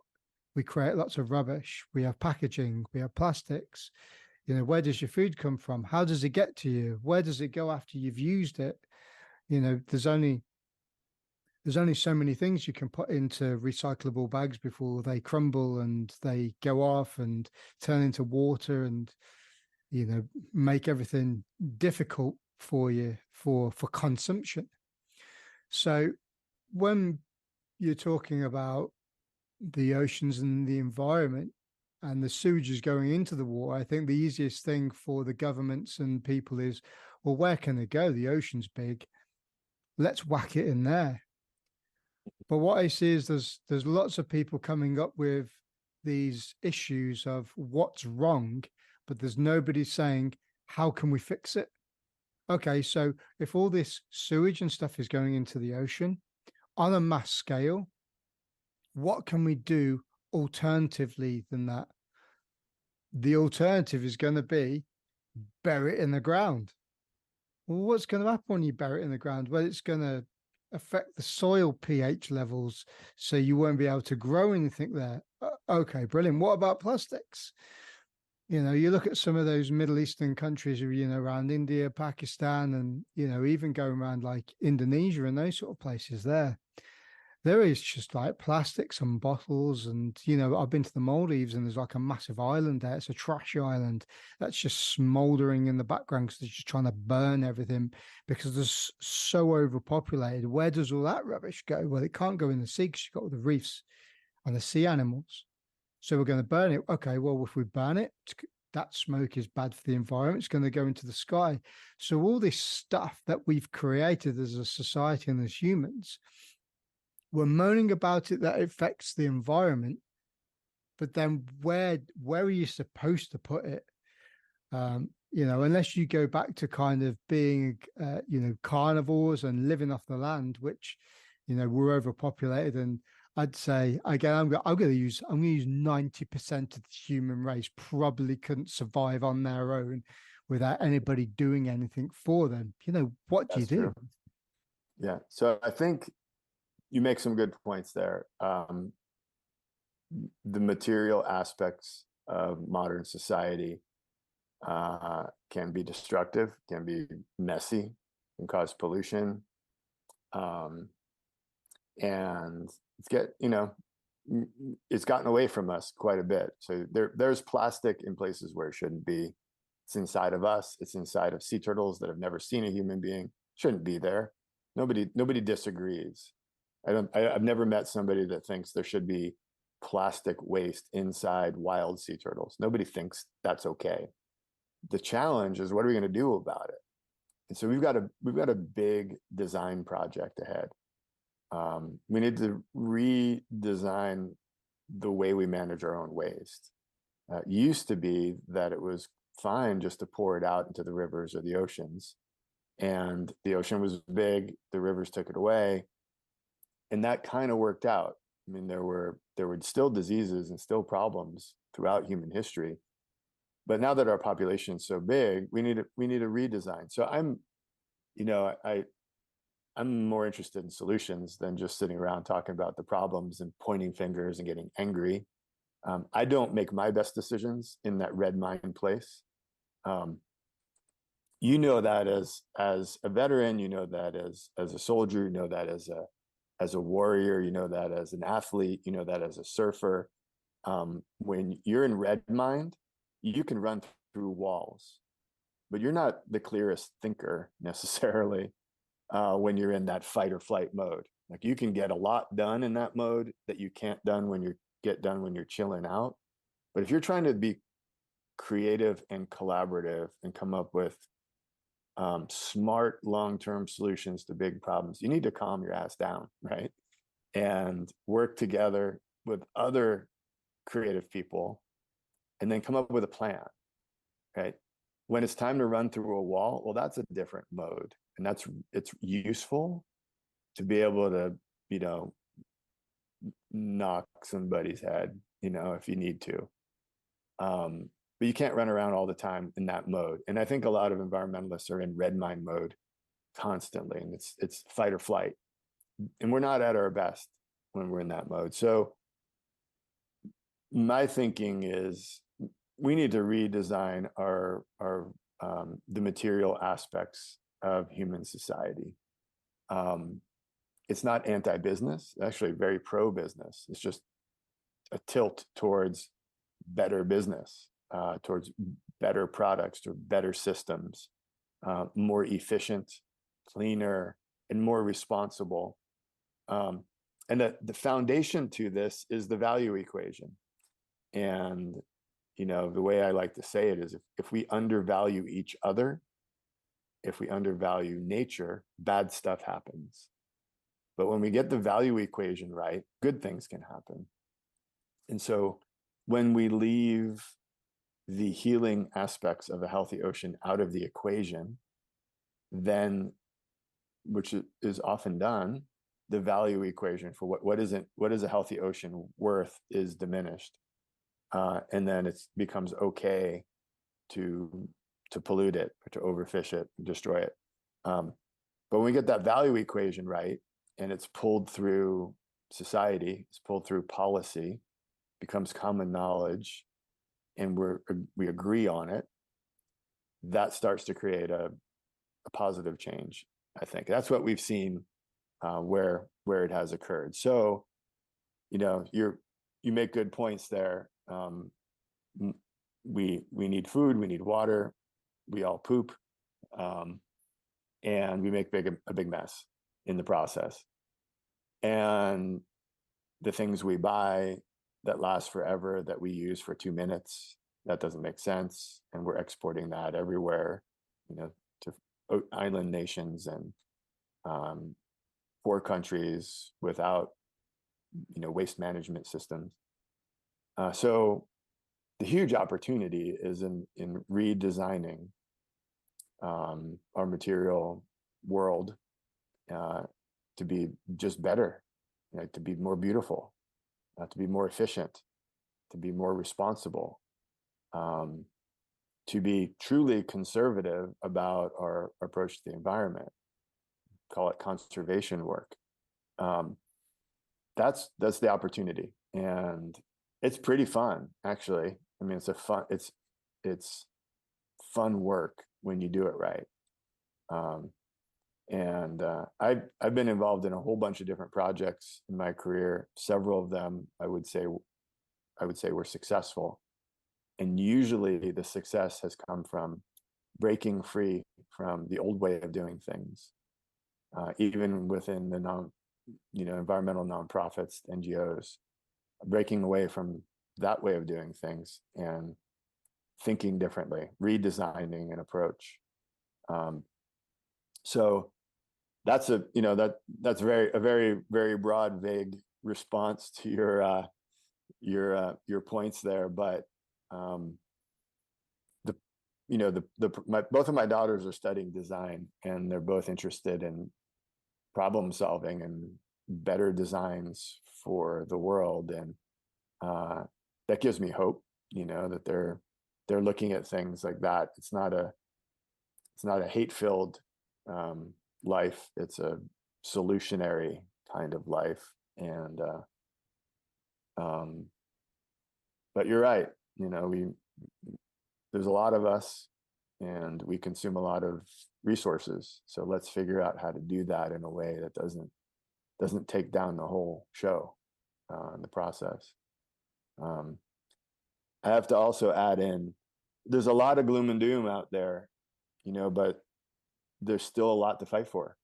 we create lots of rubbish, we have packaging, we have plastics. Where does your food come from? How does it get to you? Where does it go after you've used it? There's only so many things you can put into recyclable bags before they crumble and they go off and turn into water and, make everything difficult for you for consumption. So when you're talking about the oceans and the environment and the sewage is going into the water, I think the easiest thing for the governments and people is, well, where can it go? The ocean's big. Let's whack it in there. But what I see is there's lots of people coming up with these issues of what's wrong, but there's nobody saying, how can we fix it? Okay, so if all this sewage and stuff is going into the ocean on a mass scale, what can we do alternatively than that? The alternative is going to be bury it in the ground. Well, what's going to happen when you bury it in the ground? Well, it's going to affect the soil pH levels, so you won't be able to grow anything there. Okay, brilliant. What about plastics? You look at some of those Middle Eastern countries, around India, Pakistan, and, even going around like Indonesia and those sort of places there is just like plastics and bottles. And, I've been to the Maldives and there's like a massive island there. It's a trashy island that's just smoldering in the background because they're just trying to burn everything because there's so overpopulated. Where does all that rubbish go? Well, it can't go in the sea because you've got all the reefs and the sea animals. So we're going to burn it. Okay, well, if we burn it, that smoke is bad for the environment. It's going to go into the sky. So all this stuff that we've created as a society and as humans, we're moaning about it, that it affects the environment, but then where are you supposed to put it? Unless you go back to kind of being, carnivores and living off the land, which, we're overpopulated. And I'd say, again, I'm going to use 90% of the human race probably couldn't survive on their own without anybody doing anything for them. What do you do? Yeah. So I think you make some good points there. The material aspects of modern society can be destructive, can be messy, can cause pollution, and it's gotten away from us quite a bit. So there's plastic in places where it shouldn't be. It's inside of us. It's inside of sea turtles that have never seen a human being. Shouldn't be there. Nobody disagrees. I've never met somebody that thinks there should be plastic waste inside wild sea turtles. Nobody thinks that's okay. The challenge is, what are we going to do about it? And so we've got a big design project ahead. We need to redesign the way we manage our own waste. It used to be that it was fine just to pour it out into the rivers or the oceans, and the ocean was big, the rivers took it away, and that kind of worked out. I mean, there were still diseases and still problems throughout human history, but now that our population is so big, we need a redesign. So I'm more interested in solutions than just sitting around talking about the problems and pointing fingers and getting angry. I don't make my best decisions in that red mind place. Um, you know that as a veteran, you know that as a soldier, you know that as a warrior, you know that as an athlete, you know that as a surfer. When you're in red mind, you can run through walls, but you're not the clearest thinker necessarily when you're in that fight or flight mode. Like you can get a lot done in that mode that you can't done when get done when you're chilling out. But if you're trying to be creative and collaborative and come up with smart long-term solutions to big problems, you need to calm your ass down, right? And work together with other creative people and then come up with a plan, right? When it's time to run through a wall, well, that's a different mode. And it's useful to be able to, you know, knock somebody's head, you know, if you need to. But you can't run around all the time in that mode. And I think a lot of environmentalists are in red mind mode constantly, and it's fight or flight. And we're not at our best when we're in that mode. So my thinking is we need to redesign our the material aspects of human society. It's not anti-business, actually very pro-business. It's just a tilt towards better business, towards better products or better systems, more efficient, cleaner, and more responsible. And the foundation to this is the value equation. And, you know, the way I like to say it is if we undervalue each other, if we undervalue nature, bad stuff happens. But when we get the value equation right, good things can happen. And so when we leave the healing aspects of a healthy ocean out of the equation, then, which is often done, the value equation for what is a healthy ocean worth is diminished. And then it becomes okay to pollute it, or to overfish it, and destroy it. But when we get that value equation right, and it's pulled through society, it's pulled through policy, becomes common knowledge, and we agree on it, that starts to create a positive change. I think that's what we've seen where it has occurred. So, you know, you make good points there. We need food, we need water, we all poop, and we make a big mess in the process. And the things we buy that last forever, that we use for 2 minutes, that doesn't make sense. And we're exporting that everywhere, you know, to island nations and poor countries without, you know, waste management systems. So the huge opportunity is in redesigning our material world to be just better, you know, to be more beautiful, to be more efficient, to be more responsible, to be truly conservative about our approach to the environment. Call it conservation work. That's the opportunity, and it's pretty fun, actually. I mean, it's fun work when you do it right. And I've been involved in a whole bunch of different projects in my career. Several of them, I would say were successful. And usually the success has come from breaking free from the old way of doing things, even within the environmental nonprofits, NGOs, breaking away from that way of doing things and thinking differently, redesigning an approach. So that's a very, very broad, vague response to your points there. But both of my daughters are studying design, and they're both interested in problem solving and better designs for the world. And that gives me hope, you know, that they're looking at things like that. It's not a hate-filled life. It's a solutionary kind of life. And But you're right. There's a lot of us, and we consume a lot of resources. So let's figure out how to do that in a way that doesn't take down the whole show in the process. I have to also add in, there's a lot of gloom and doom out there, but there's still a lot to fight for.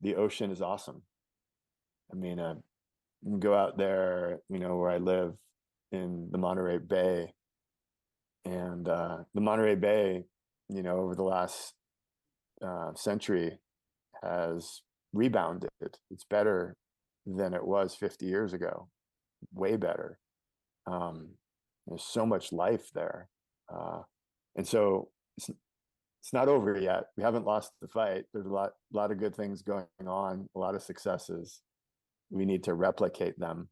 The ocean is awesome. I mean, you can go out there, where I live in the Monterey Bay, and the Monterey Bay, over the last century has rebounded. It's better than it was 50 years ago, way better. There's so much life there. And so it's not over yet. We haven't lost the fight. There's a lot of good things going on, a lot of successes. We need to replicate them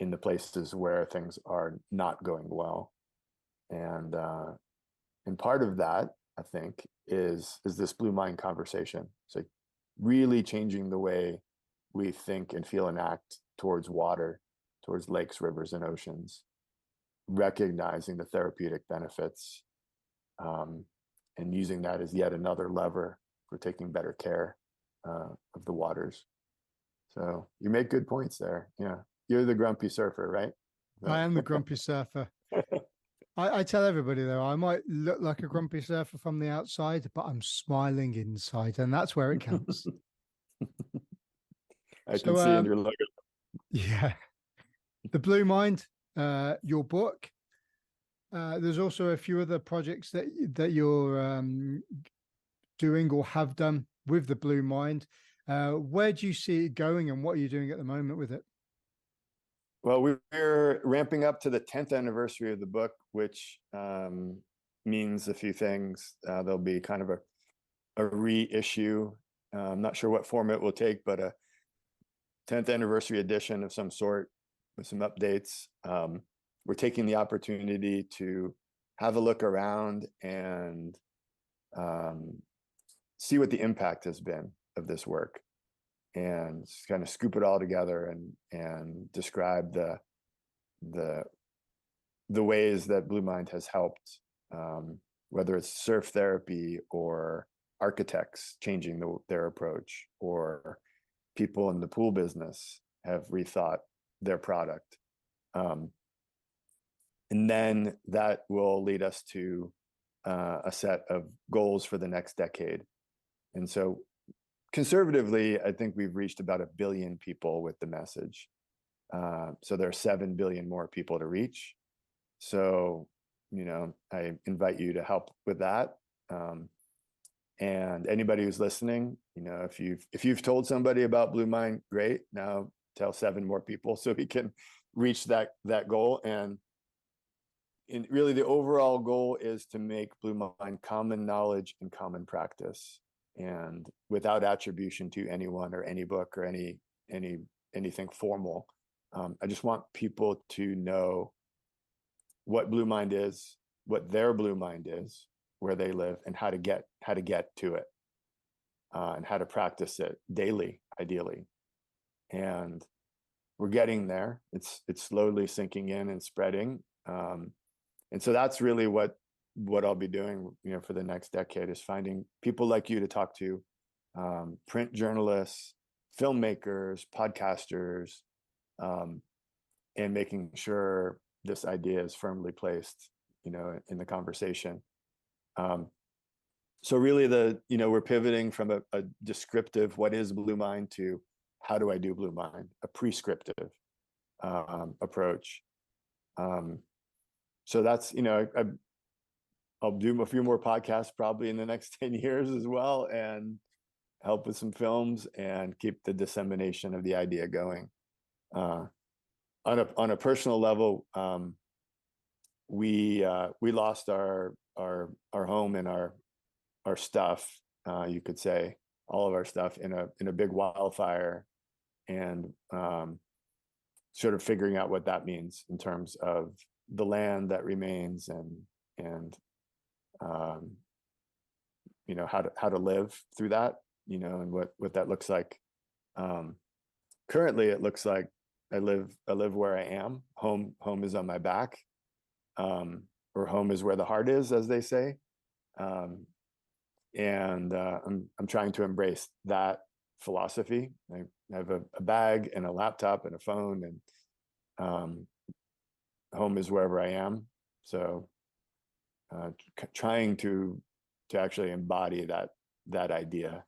in the places where things are not going well. And part of that, I think, is this blue mind conversation. So really changing the way we think and feel and act towards water, towards lakes, rivers, and oceans, recognizing the therapeutic benefits, and using that as yet another lever for taking better care of the waters. So you make good points there. Yeah. You're the grumpy surfer, right? I am the grumpy surfer. I tell everybody, though, I might look like a grumpy surfer from the outside, but I'm smiling inside, and that's where it counts. I can see in your logo. Yeah. The Blue Mind, your book. There's also a few other projects that you're doing or have done with the Blue Mind. Where do you see it going, and what are you doing at the moment with it? Well, we're ramping up to the 10th anniversary of the book, which means a few things. There'll be kind of a reissue. I'm not sure what form it will take, but a 10th anniversary edition of some sort with some updates. We're taking the opportunity to have a look around and see what the impact has been of this work, and kind of scoop it all together and describe the ways that Blue Mind has helped, whether it's surf therapy or architects changing their approach, or people in the pool business have rethought their product. And then that will lead us to a set of goals for the next decade. And so conservatively, I think we've reached about 1 billion people with the message. So there are 7 billion more people to reach. So, I invite you to help with that. And anybody who's listening, if you've told somebody about Blue Mind, great. Now tell 7 more people so we can reach that goal. And really the overall goal is to make Blue Mind common knowledge and common practice, and without attribution to anyone or any book or anything formal. I just want people to know what Blue Mind is, what their Blue Mind is, where they live, and how to get to it, and how to practice it daily, ideally. And we're getting there. It's slowly sinking in and spreading. And so that's really what I'll be doing, for the next decade, is finding people like you to talk to, print journalists, filmmakers, podcasters, and making sure this idea is firmly placed, in the conversation. So really we're pivoting from a descriptive, what is Blue Mind, to how do I do Blue Mind, a prescriptive approach. So that's, I'll do a few more podcasts probably in the next 10 years as well, and help with some films and keep the dissemination of the idea going. On a personal level, we lost our home and our stuff, you could say, all of our stuff in a big wildfire, and sort of figuring out what that means in terms of the land that remains, and how to live through that, and what that looks like. Currently, it looks like I live where I am. Home is on my back, or home is where the heart is, as they say. And I'm trying to embrace that philosophy. I have a bag and a laptop and a phone, and home is wherever I am. So trying to actually embody that idea,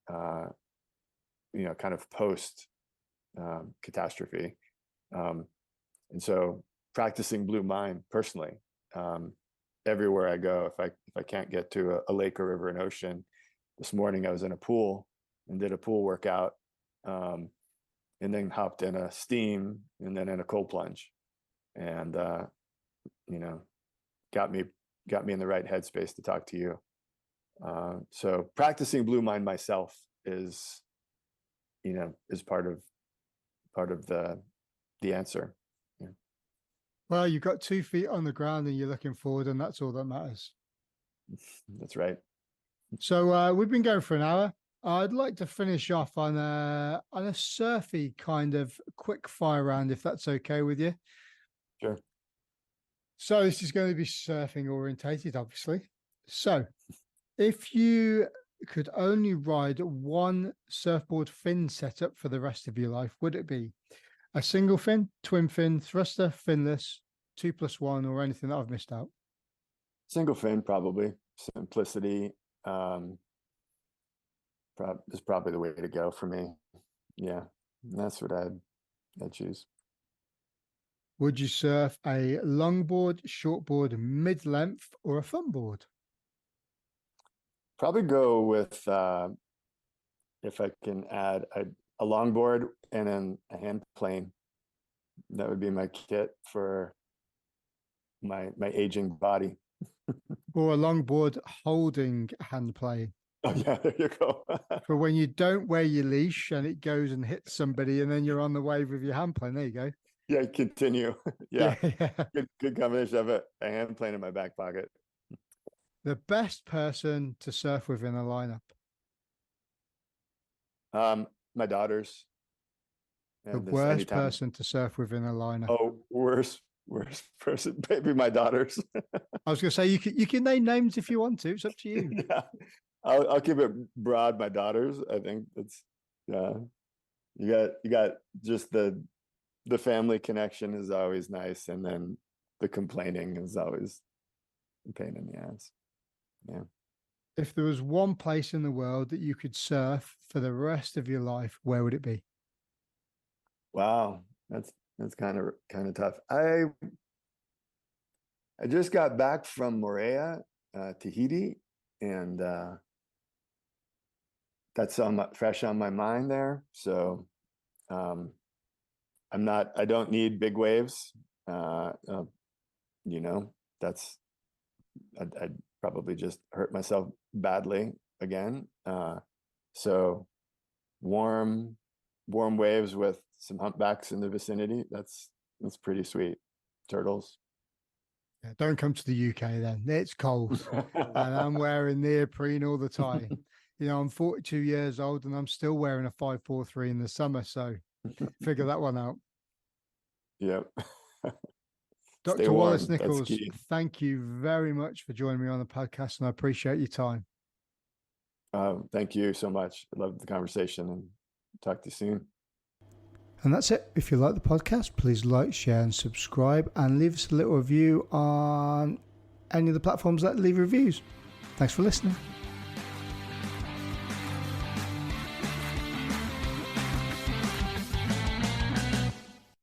kind of post catastrophe. And so practicing blue mind personally, everywhere I go. If I can't get to a lake or river and ocean, this morning I was in a pool and did a pool workout, and then hopped in a steam and then in a cold plunge, and got me in the right headspace to talk to you. So practicing blue mind myself is part of the answer. Yeah. Well, you've got 2 feet on the ground and you're looking forward, and that's all that matters. That's right. So we've been going for an hour. I'd like to finish off on a surfy kind of quick fire round, if that's okay with you. Sure. So this is going to be surfing orientated, obviously. So if you could only ride one surfboard fin setup for the rest of your life, would it be a single fin, twin fin, thruster, finless, 2+1, or anything that I've missed out? Single fin, probably. Simplicity is probably the way to go for me. Yeah, that's what I'd choose. Would you surf a longboard, shortboard, mid-length, or a fun board? Probably go with, if I can add a longboard and then a hand plane. That would be my kit for my aging body. Or a longboard holding hand plane. Oh yeah, there you go. For when you don't wear your leash and it goes and hits somebody, and then you're on the wave with your hand plane. There you go. Yeah, continue. Yeah. Yeah. Good combination. I have a hand plane in my back pocket. The best person to surf with in a lineup? My daughters. The worst person to surf with in a lineup? Oh, worst person, maybe my daughters. I was going to say you can name names if you want to. It's up to you. Yeah, I'll keep it broad. My daughters. I think that's, yeah. You got just the family connection is always nice, and then the complaining is always a pain in the ass. Yeah. If there was one place in the world that you could surf for the rest of your life, where would it be? Wow, that's kind of tough. I just got back from Moorea, Tahiti, and that's fresh on my mind there. So I don't need big waves. That's, I'd probably just hurt myself badly again. So warm waves with some humpbacks in the vicinity. That's pretty sweet. Turtles. Yeah, don't come to the UK then. It's cold. And I'm wearing neoprene all the time. I'm 42 years old and I'm still wearing a 543 in the summer. So figure that one out. Yep. Dr. Wallace Nichols, thank you very much for joining me on the podcast, and I appreciate your time. Thank you so much. I love the conversation, and talk to you soon. And that's it. If you like the podcast, please like, share, and subscribe, and leave us a little review on any of the platforms that leave reviews. Thanks for listening.